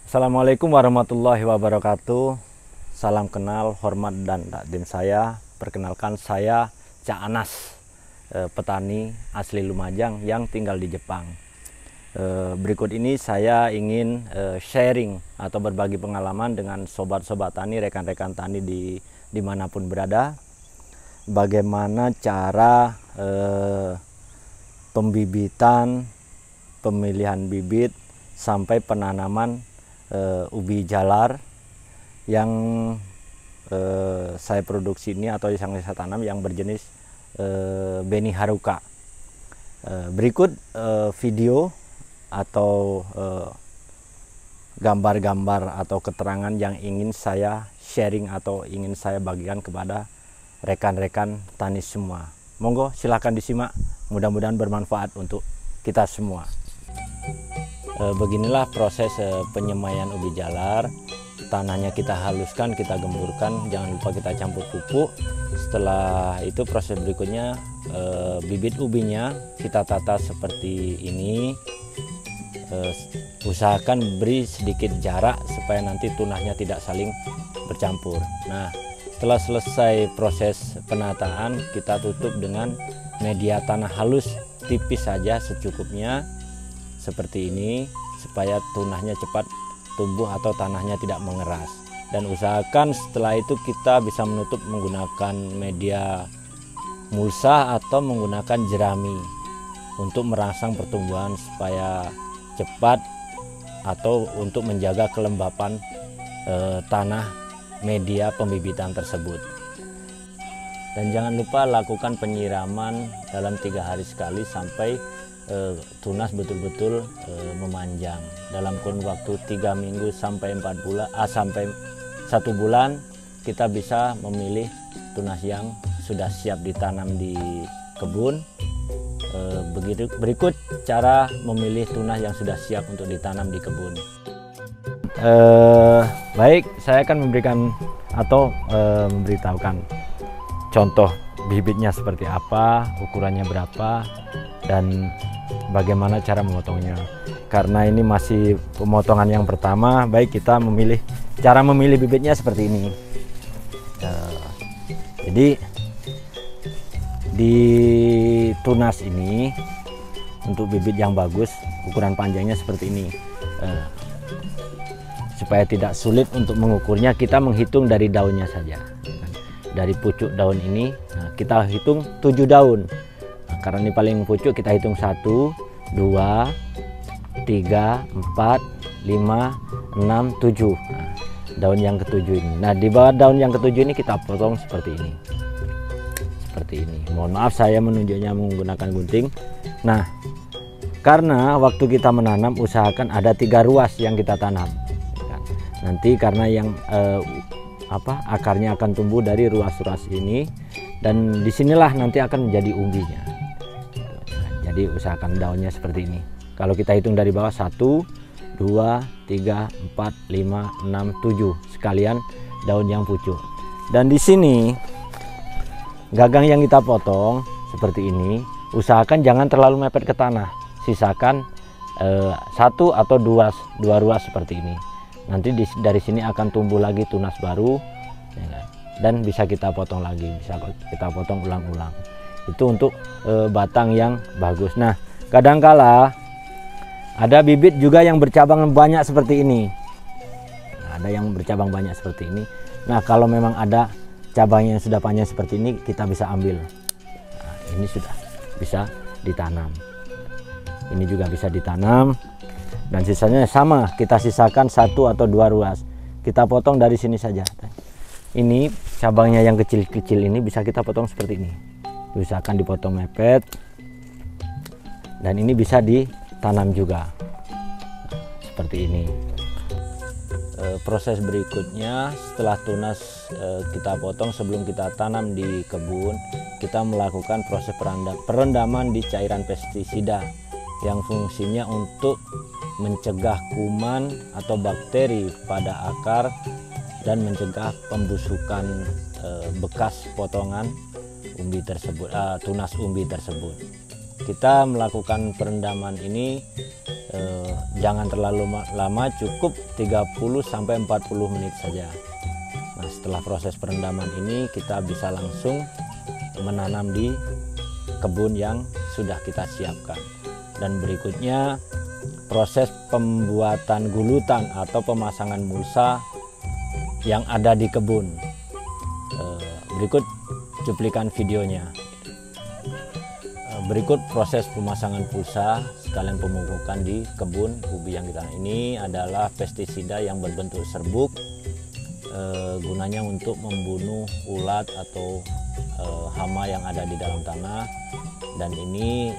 Assalamualaikum warahmatullahi wabarakatuh. Salam kenal, hormat dan takdim saya. Perkenalkan saya Cak Anas, petani asli Lumajang yang tinggal di Jepang. Berikut ini saya ingin sharing atau berbagi pengalaman dengan sobat-sobat tani, rekan-rekan tani dimanapun berada. Bagaimana cara pembibitan, pemilihan bibit sampai penanaman ubi jalar yang saya produksi ini atau yang saya tanam yang berjenis Beni Haruka. Berikut video atau gambar-gambar atau keterangan yang ingin saya sharing atau ingin saya bagikan kepada rekan-rekan tani semua. Monggo silakan disimak, mudah-mudahan bermanfaat untuk kita semua. Beginilah proses penyemaian ubi jalar. Tanahnya kita haluskan, kita gemburkan, jangan lupa kita campur pupuk. Setelah itu proses berikutnya bibit ubinya kita tata seperti ini. Usahakan beri sedikit jarak supaya nanti tunahnya tidak saling bercampur. Nah, setelah selesai proses penataan, kita tutup dengan media tanah halus tipis saja secukupnya seperti ini, supaya tunahnya cepat tumbuh atau tanahnya tidak mengeras. Dan usahakan setelah itu kita bisa menutup menggunakan media mulsa atau menggunakan jerami untuk merangsang pertumbuhan supaya cepat atau untuk menjaga kelembapan tanah media pembibitan tersebut. Dan jangan lupa lakukan penyiraman dalam 3 hari sekali sampai tunas betul-betul memanjang. Dalam kurun waktu 3 minggu sampai 4 bulan, sampai 1 bulan kita bisa memilih tunas yang sudah siap ditanam di kebun. Berikut cara memilih tunas yang sudah siap untuk ditanam di kebun. Baik, saya akan memberikan atau memberitahukan contoh bibitnya seperti apa, ukurannya berapa, dan bagaimana cara memotongnya. Karena ini masih pemotongan yang pertama, baik kita cara memilih bibitnya seperti ini. Jadi di tunas ini untuk bibit yang bagus, ukuran panjangnya seperti ini. Supaya tidak sulit untuk mengukurnya, kita menghitung dari daunnya saja. Dari pucuk daun ini, kita hitung 7 daun. Karena ini paling pucuk, kita hitung 1, 2, 3, 4, 5, 6, 7. Daun yang ketujuh ini. Nah, di bawah daun yang ketujuh ini kita potong seperti ini. Seperti ini. Mohon maaf saya menunjuknya menggunakan gunting. Nah, karena waktu kita menanam usahakan ada 3 ruas yang kita tanam. Nanti karena yang akarnya akan tumbuh dari ruas-ruas ini, dan disinilah nanti akan menjadi umbinya. Jadi usahakan daunnya seperti ini. Kalau kita hitung dari bawah 1, 2, 3, 4, 5, 6, 7 sekalian daun yang pucuk. Dan di sini gagang yang kita potong seperti ini, usahakan jangan terlalu mepet ke tanah. Sisakan 1 atau 2 ruas seperti ini. Nanti dari sini akan tumbuh lagi tunas baru, dan bisa kita potong lagi, bisa kita potong ulang-ulang. Itu untuk batang yang bagus. Nah, kadangkala ada bibit juga yang bercabang banyak seperti ini. Nah, ada yang bercabang banyak seperti ini. Nah, kalau memang ada cabangnya yang sudah panjang seperti ini, kita bisa ambil. Nah, ini sudah bisa ditanam. Ini juga bisa ditanam. Dan sisanya sama, kita sisakan 1 atau 2 ruas. Kita potong dari sini saja. Ini cabangnya yang kecil-kecil ini bisa kita potong seperti ini. Usahakan dipotong mepet. Dan ini bisa ditanam juga. Seperti ini. Proses berikutnya setelah tunas kita potong sebelum kita tanam di kebun, kita melakukan proses perendaman di cairan pestisida yang fungsinya untuk mencegah kuman atau bakteri pada akar dan mencegah pembusukan bekas potongan umbi tersebut, tunas umbi tersebut. Kita melakukan perendaman ini Jangan terlalu lama, cukup 30-40 menit saja. Nah, setelah proses perendaman ini kita bisa langsung menanam di kebun yang sudah kita siapkan. Dan berikutnya proses pembuatan gulutan atau pemasangan mulsa yang ada di kebun. Berikut cuplikan videonya. Berikut proses pemasangan pulsa sekalian pemupukan di kebun ubi yang kita. Ini adalah pestisida yang berbentuk serbuk, gunanya untuk membunuh ulat atau hama yang ada di dalam tanah. Dan ini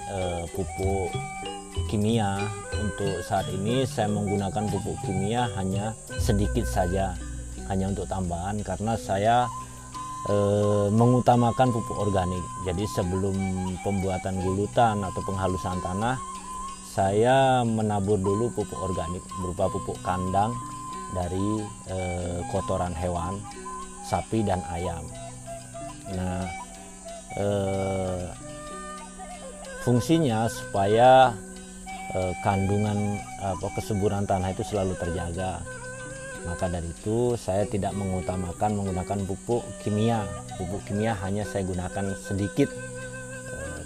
pupuk kimia. Untuk saat ini saya menggunakan pupuk kimia hanya sedikit saja, hanya untuk tambahan, karena saya mengutamakan pupuk organik. Jadi sebelum pembuatan gulutan atau penghalusan tanah, saya menabur dulu pupuk organik berupa pupuk kandang dari kotoran hewan, sapi dan ayam. Nah, fungsinya supaya kandungan kesuburan tanah itu selalu terjaga. Maka dari itu saya tidak mengutamakan menggunakan pupuk kimia. Pupuk kimia hanya saya gunakan sedikit,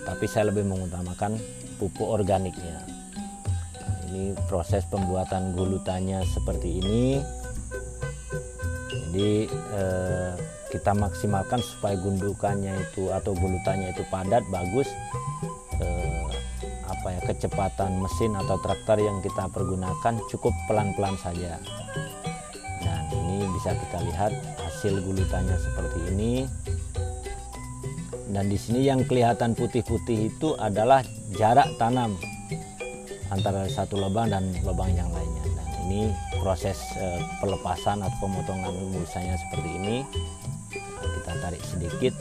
tapi saya lebih mengutamakan pupuk organiknya. Nah, ini proses pembuatan gulutannya seperti ini. Jadi kita maksimalkan supaya gundukannya itu atau gulutannya itu padat, bagus. Kecepatan mesin atau traktor yang kita pergunakan cukup pelan-pelan saja. Dan ini bisa kita lihat hasil gulutannya seperti ini. Dan di sini yang kelihatan putih-putih itu adalah jarak tanam antara satu lubang dan lubang yang lainnya. Dan ini proses pelepasan atau pemotongan mulsanya seperti ini. Nah, kita tarik sedikit,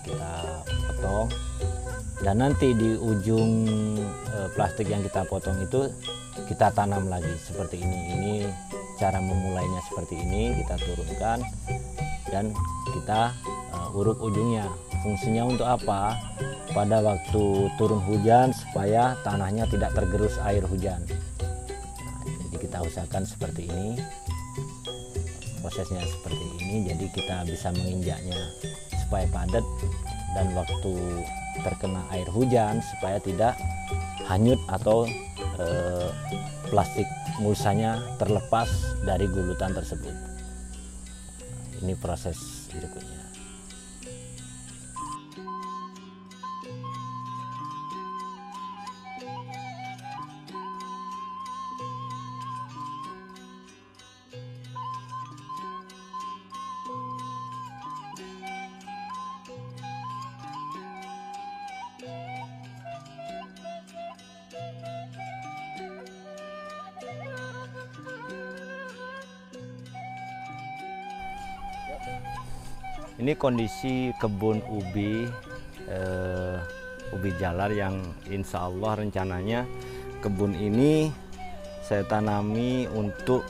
kita potong. Dan nanti di ujung plastik yang kita potong itu kita tanam lagi seperti ini. Ini cara memulainya seperti ini, kita turunkan dan kita uruk ujungnya. Fungsinya untuk apa? Pada waktu turun hujan supaya tanahnya tidak tergerus air hujan. Nah, jadi kita usahakan seperti ini. Prosesnya seperti ini, jadi kita bisa menginjaknya supaya padat dan waktu terkena air hujan supaya tidak hanyut atau plastik mulsanya terlepas dari gulutan tersebut. Ini proses berikutnya. Ini kondisi kebun ubi jalar yang insya Allah rencananya kebun ini saya tanami untuk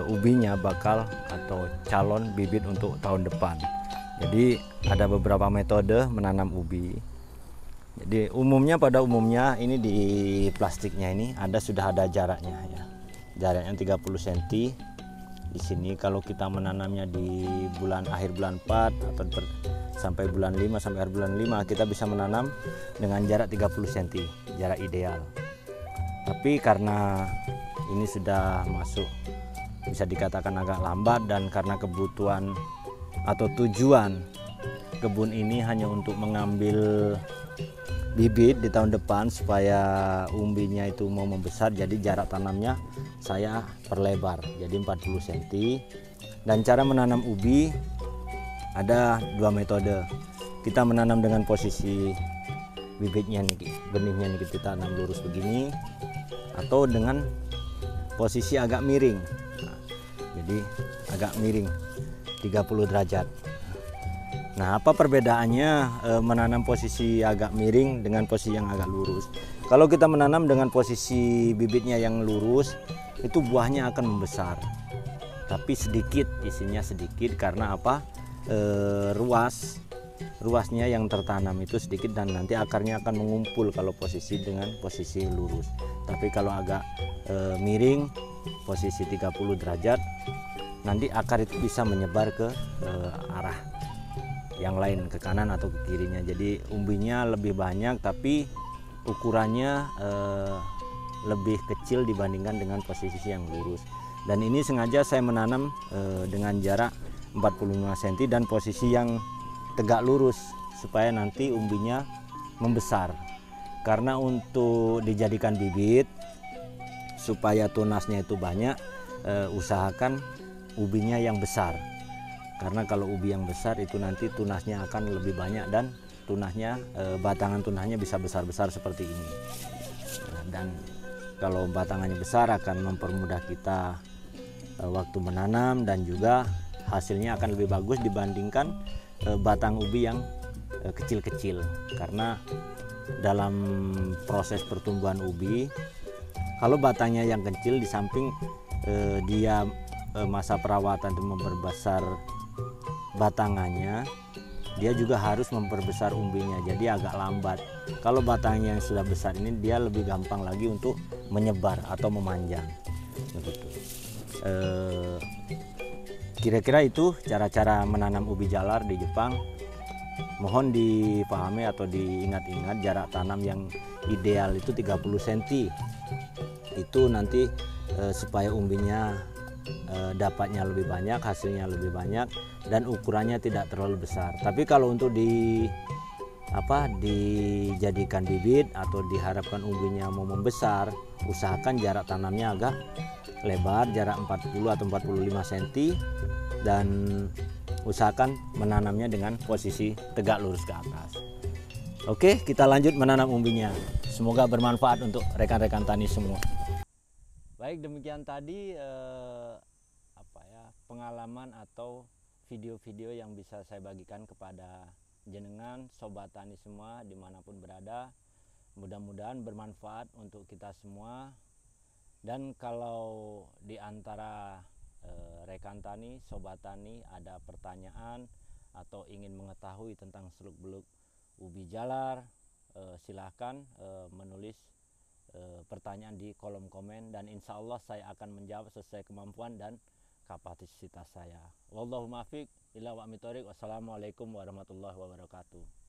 ubinya bakal atau calon bibit untuk tahun depan. Jadi ada beberapa metode menanam ubi. Jadi pada umumnya ini di plastiknya ini sudah ada jaraknya ya. Jaraknya 30 cm. Di sini kalau kita menanamnya di akhir bulan 4 atau sampai bulan 5 sampai akhir bulan 5 kita bisa menanam dengan jarak 30 cm, jarak ideal. Tapi karena ini sudah masuk bisa dikatakan agak lambat dan karena kebutuhan atau tujuan kebun ini hanya untuk mengambil bibit di tahun depan supaya umbinya itu mau membesar, jadi jarak tanamnya saya perlebar jadi 40 cm. Dan cara menanam ubi ada dua metode. Kita menanam dengan posisi bibitnya nih, benihnya nih kita tanam lurus begini atau dengan posisi agak miring. Nah, jadi agak miring 30 derajat. Nah, apa perbedaannya menanam posisi agak miring dengan posisi yang agak lurus? Kalau kita menanam dengan posisi bibitnya yang lurus, itu buahnya akan membesar. Tapi sedikit, isinya sedikit karena apa? Ruasnya yang tertanam itu sedikit dan nanti akarnya akan mengumpul kalau posisi dengan posisi lurus. Tapi kalau agak miring posisi 30 derajat, nanti akar itu bisa menyebar ke arah yang lain, ke kanan atau ke kirinya. Jadi umbinya lebih banyak tapi ukurannya lebih kecil dibandingkan dengan posisi yang lurus. Dan ini sengaja saya menanam dengan jarak 45 cm dan posisi yang tegak lurus supaya nanti umbinya membesar. Karena untuk dijadikan bibit supaya tunasnya itu banyak, usahakan ubinya yang besar. Karena kalau ubi yang besar itu nanti tunasnya akan lebih banyak dan tunasnya, batangan tunasnya bisa besar-besar seperti ini. Dan kalau batangannya besar akan mempermudah kita waktu menanam, dan juga hasilnya akan lebih bagus dibandingkan batang ubi yang kecil-kecil. Karena dalam proses pertumbuhan ubi, kalau batangnya yang kecil, di samping dia masa perawatan untuk memperbesar batangannya, dia juga harus memperbesar umbinya, jadi agak lambat. Kalau batangnya yang sudah besar ini, dia lebih gampang lagi untuk menyebar atau memanjang. Begitu. Kira-kira itu cara-cara menanam ubi jalar di Jepang. Mohon dipahami atau diingat-ingat, jarak tanam yang ideal itu 30 cm. Itu nanti supaya umbinya dapatnya lebih banyak, hasilnya lebih banyak, dan ukurannya tidak terlalu besar. Tapi kalau untuk dijadikan bibit atau diharapkan umbinya mau membesar, usahakan jarak tanamnya agak lebar, jarak 40 atau 45 cm, dan usahakan menanamnya dengan posisi tegak lurus ke atas. Oke, kita lanjut menanam umbinya. Semoga bermanfaat untuk rekan-rekan tani semua. Baik, demikian tadi pengalaman atau video-video yang bisa saya bagikan kepada jenengan sobat tani semua dimanapun berada. Mudah-mudahan bermanfaat untuk kita semua. Dan kalau di antara rekan tani, sobat tani ada pertanyaan atau ingin mengetahui tentang seluk-beluk ubi jalar, silahkan menulis pertanyaan di kolom komen, dan insya Allah saya akan menjawab sesuai kemampuan dan kapasitas saya. Wallahu muwaffiq ila wa'miq thoriq. Wassalamualaikum warahmatullahi wabarakatuh.